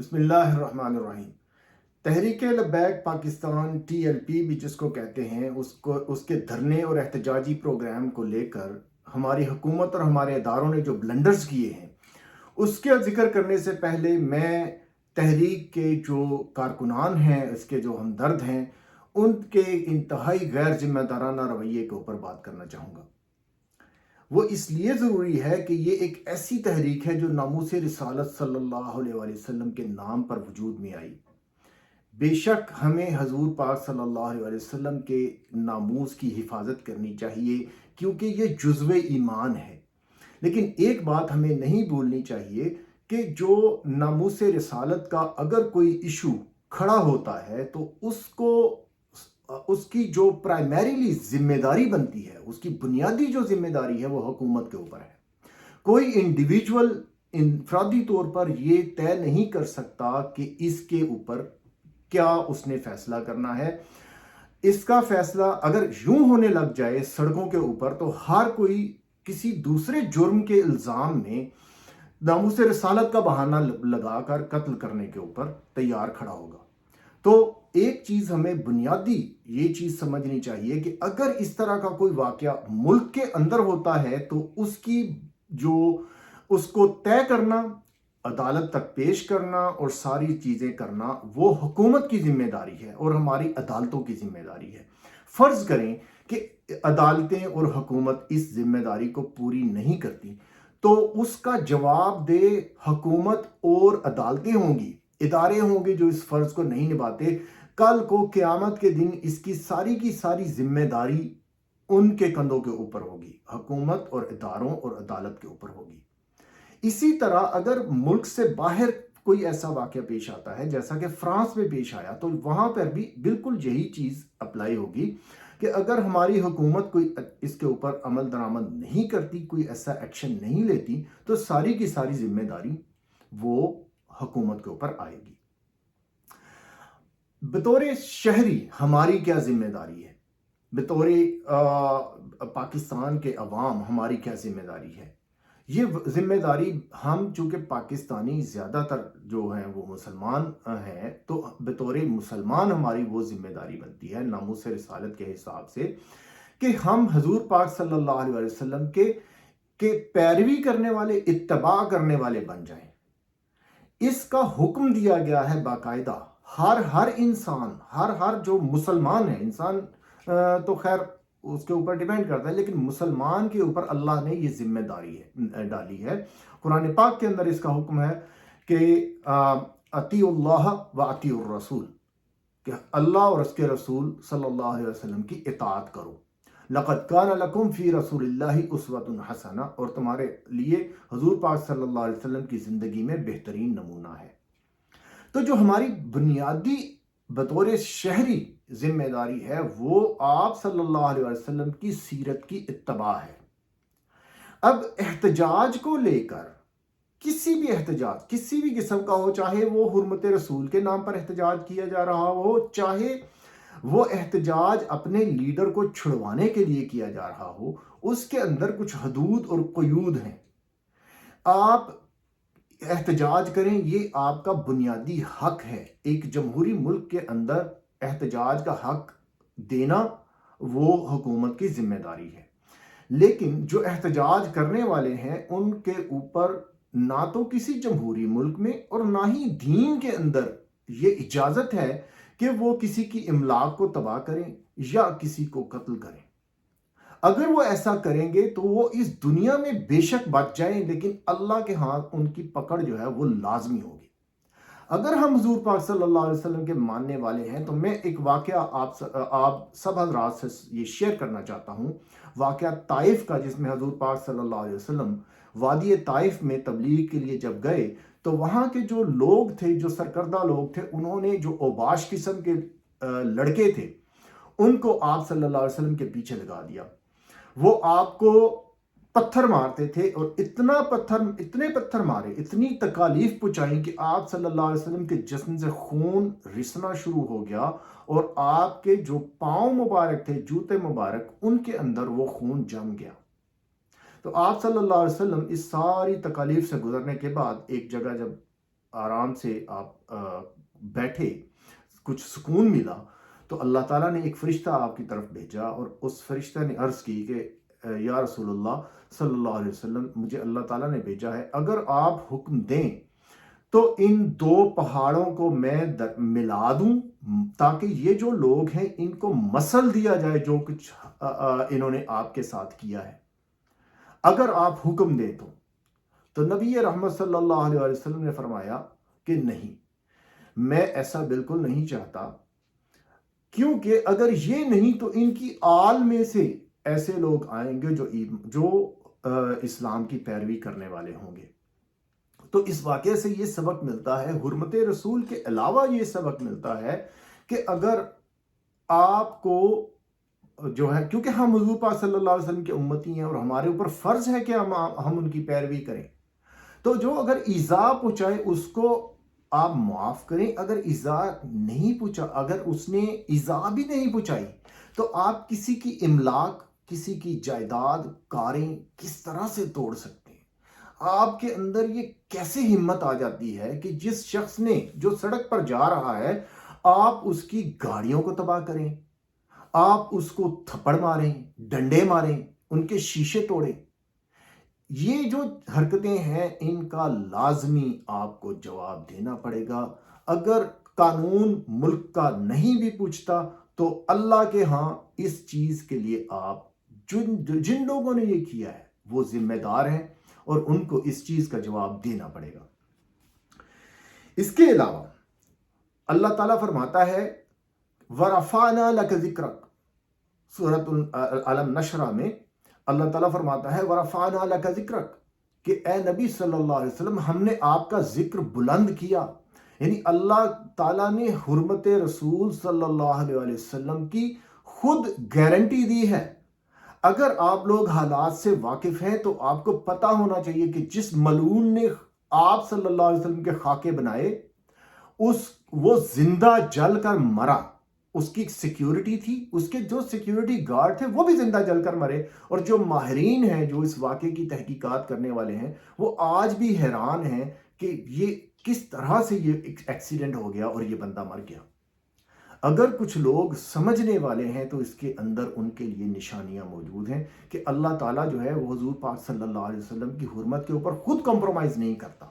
بسم اللہ الرحمن الرحیم۔ تحریک لبیک پاکستان TLP بھی جس کو کہتے ہیں، اس کے دھرنے اور احتجاجی پروگرام کو لے کر ہماری حکومت اور ہمارے اداروں نے جو بلنڈرز کیے ہیں اس کا ذکر کرنے سے پہلے میں تحریک کے جو کارکنان ہیں، اس کے جو ہمدرد ہیں، ان کے انتہائی غیر ذمہ دارانہ رویے کے اوپر بات کرنا چاہوں گا۔ وہ اس لیے ضروری ہے کہ یہ ایک ایسی تحریک ہے جو ناموس رسالت صلی اللہ علیہ وآلہ وسلم کے نام پر وجود میں آئی۔ بے شک ہمیں حضور پاک صلی اللہ علیہ وآلہ وسلم کے ناموس کی حفاظت کرنی چاہیے، کیونکہ یہ جزو ایمان ہے۔ لیکن ایک بات ہمیں نہیں بھولنی چاہیے کہ جو ناموس رسالت کا اگر کوئی ایشو کھڑا ہوتا ہے تو اس کی جو پرائمیریلی ذمہ داری بنتی ہے، اس کی بنیادی جو ذمہ داری ہے وہ حکومت کے اوپر ہے۔ کوئی انڈیویجول انفرادی طور پر یہ طے نہیں کر سکتا کہ اس کے اوپر کیا اس نے فیصلہ کرنا ہے۔ اس کا فیصلہ اگر یوں ہونے لگ جائے سڑکوں کے اوپر تو ہر کوئی کسی دوسرے جرم کے الزام میں ناموس رسالت کا بہانہ لگا کر قتل کرنے کے اوپر تیار کھڑا ہوگا۔ تو ایک چیز ہمیں بنیادی یہ چیز سمجھنی چاہیے کہ اگر اس طرح کا کوئی واقعہ ملک کے اندر ہوتا ہے تو اس کو طے کرنا، عدالت تک پیش کرنا اور ساری چیزیں کرنا وہ حکومت کی ذمہ داری ہے اور ہماری عدالتوں کی ذمہ داری ہے۔ فرض کریں کہ عدالتیں اور حکومت اس ذمہ داری کو پوری نہیں کرتی تو اس کا جواب دہ حکومت اور عدالتیں ہوں گی، ادارے ہوں گے جو اس فرض کو نہیں نبھاتے۔ کل کو قیامت کے دن اس کی ساری ذمہ داری ان کے کندھوں کے اوپر ہوگی، حکومت اور اداروں اور عدالت کے اوپر ہوگی۔ اسی طرح اگر ملک سے باہر کوئی ایسا واقعہ پیش آتا ہے جیسا کہ فرانس میں پیش آیا تو وہاں پر بھی بالکل یہی چیز اپلائی ہوگی کہ اگر ہماری حکومت کوئی اس کے اوپر عمل درآمد نہیں کرتی، کوئی ایسا ایکشن نہیں لیتی تو ساری کی ساری ذمہ داری وہ حکومت کے اوپر آئے گی۔ بطور شہری ہماری کیا ذمہ داری ہے؟ بطور پاکستان کے عوام ہماری کیا ذمہ داری ہے؟ یہ ذمہ داری ہم چونکہ پاکستانی زیادہ تر جو ہیں وہ مسلمان ہیں، تو بطور مسلمان ہماری وہ ذمہ داری بنتی ہے ناموس رسالت کے حساب سے کہ ہم حضور پاک صلی اللہ علیہ وسلم کے پیروی کرنے والے، اتباع کرنے والے بن جائیں۔ اس کا حکم دیا گیا ہے باقاعدہ ہر انسان، ہر جو مسلمان ہے، انسان تو خیر اس کے اوپر ڈیپینڈ کرتا ہے، لیکن مسلمان کے اوپر اللہ نے یہ ذمہ داری ڈالی ہے۔ قرآن پاک کے اندر اس کا حکم ہے کہ اطیعوا اللہ و اطیعوا الرسول، کہ اللہ اور اس کے رسول صلی اللہ علیہ وسلم کی اطاعت کرو۔ لقد کان لکم فی رسول اللہ اسوۃ حسنہ، اور تمہارے لیے حضور پاک صلی اللہ علیہ وسلم کی زندگی میں بہترین نمونہ ہے۔ تو جو ہماری بنیادی بطور شہری ذمہ داری ہے وہ آپ صلی اللہ علیہ وسلم کی سیرت کی اتباع ہے۔ اب احتجاج کو لے کر کسی بھی احتجاج کسی بھی قسم کا ہو، چاہے وہ حرمت رسول کے نام پر احتجاج کیا جا رہا ہو، چاہے وہ احتجاج اپنے لیڈر کو چھڑوانے کے لیے کیا جا رہا ہو، اس کے اندر کچھ حدود اور قیود ہیں۔ آپ احتجاج کریں، یہ آپ کا بنیادی حق ہے۔ ایک جمہوری ملک کے اندر احتجاج کا حق دینا وہ حکومت کی ذمہ داری ہے، لیکن جو احتجاج کرنے والے ہیں ان کے اوپر نہ تو کسی جمہوری ملک میں اور نہ ہی دین کے اندر یہ اجازت ہے کہ وہ کسی کی املاک کو تباہ کریں یا کسی کو قتل کریں۔ اگر وہ ایسا کریں گے تو وہ اس دنیا میں بے شک بچ جائیں، لیکن اللہ کے ہاں ان کی پکڑ جو ہے وہ لازمی ہوگی۔ اگر ہم حضور پاک صلی اللہ علیہ وسلم کے ماننے والے ہیں تو میں ایک واقعہ آپ سب حضرات سے یہ شیئر کرنا چاہتا ہوں، واقعہ طائف کا، جس میں حضور پاک صلی اللہ علیہ وسلم وادی طائف میں تبلیغ کے لیے جب گئے تو وہاں کے جو لوگ تھے، جو سرکردہ لوگ تھے، انہوں نے جو اوباش قسم کے لڑکے تھے ان کو آپ صلی اللہ علیہ وسلم کے پیچھے لگا دیا۔ وہ آپ کو پتھر مارتے تھے اور اتنے پتھر مارے، اتنی تکالیف پہنچائی کہ آپ صلی اللہ علیہ وسلم کے جسم سے خون رسنا شروع ہو گیا اور آپ کے جو پاؤں مبارک تھے، جوتے مبارک، ان کے اندر وہ خون جم گیا۔ تو آپ صلی اللہ علیہ وسلم اس ساری تکالیف سے گزرنے کے بعد ایک جگہ جب آرام سے آپ بیٹھے، کچھ سکون ملا، تو اللہ تعالیٰ نے ایک فرشتہ آپ کی طرف بھیجا، اور اس فرشتہ نے عرض کی کہ یا رسول اللہ صلی اللہ علیہ وسلم، مجھے اللہ تعالیٰ نے بھیجا ہے، اگر آپ حکم دیں تو ان دو پہاڑوں کو میں ملا دوں، تاکہ یہ جو لوگ ہیں ان کو مسل دیا جائے جو کچھ انہوں نے آپ کے ساتھ کیا ہے، اگر آپ حکم دیں تو نبی رحمت صلی اللہ علیہ وسلم نے فرمایا کہ نہیں، میں ایسا بالکل نہیں چاہتا، کیونکہ اگر یہ نہیں تو ان کی آل میں سے ایسے لوگ آئیں گے جو اسلام کی پیروی کرنے والے ہوں گے۔ تو اس واقعے سے یہ سبق ملتا ہے، حرمت رسول کے علاوہ یہ سبق ملتا ہے کہ اگر آپ کو جو ہے، کیونکہ ہم حضور پاک صلی اللہ علیہ وسلم کے امتی ہیں اور ہمارے اوپر فرض ہے کہ ہم ان کی پیروی کریں، تو جو اگر ایذا پہنچائے اس کو آپ معاف کریں، اگر ایذا نہیں پہنچا، اگر اس نے ایذا بھی نہیں پہنچائی، تو آپ کسی کی املاک، کسی کی جائیداد، کاریں کس طرح سے توڑ سکتے ہیں؟ آپ کے اندر یہ کیسے ہمت آ جاتی ہے کہ جس شخص نے جو سڑک پر جا رہا ہے، آپ اس کی گاڑیوں کو تباہ کریں، آپ اس کو تھپڑ ماریں، ڈنڈے ماریں، ان کے شیشے توڑیں؟ یہ جو حرکتیں ہیں ان کا لازمی آپ کو جواب دینا پڑے گا۔ اگر قانون ملک کا نہیں بھی پوچھتا تو اللہ کے ہاں اس چیز کے لیے آپ جن لوگوں نے یہ کیا ہے وہ ذمہ دار ہیں، اور ان کو اس چیز کا جواب دینا پڑے گا۔ اس کے علاوہ اللہ تعالیٰ فرماتا ہے وَرَفَعْنَا لَكَ ذِكْرَكَ، سورۃ علم نشرہ میں اللہ تعالیٰ فرماتا ہے وَرَفَعْنَا لَكَ ذِكْرَكَ، کہ اے نبی صلی اللہ علیہ وسلم، ہم نے آپ کا ذکر بلند کیا۔ یعنی اللہ تعالیٰ نے حرمت رسول صلی اللہ علیہ وسلم کی خود گارنٹی دی ہے۔ اگر آپ لوگ حالات سے واقف ہیں تو آپ کو پتہ ہونا چاہیے کہ جس ملعون نے آپ صلی اللہ علیہ وسلم کے خاکے بنائے، وہ زندہ جل کر مرا، اس کی سیکیورٹی تھی، اس کے جو سیکیورٹی گارڈ تھے وہ بھی زندہ جل کر مرے، اور جو ماہرین ہیں، جو اس واقعے کی تحقیقات کرنے والے ہیں، وہ آج بھی حیران ہیں کہ یہ کس طرح سے یہ ایکسیڈنٹ ہو گیا اور یہ بندہ مر گیا۔ اگر کچھ لوگ سمجھنے والے ہیں تو اس کے اندر ان کے لیے نشانیاں موجود ہیں کہ اللہ تعالیٰ جو ہے وہ حضور پاک صلی اللہ علیہ وسلم کی حرمت کے اوپر خود کمپرومائز نہیں کرتا۔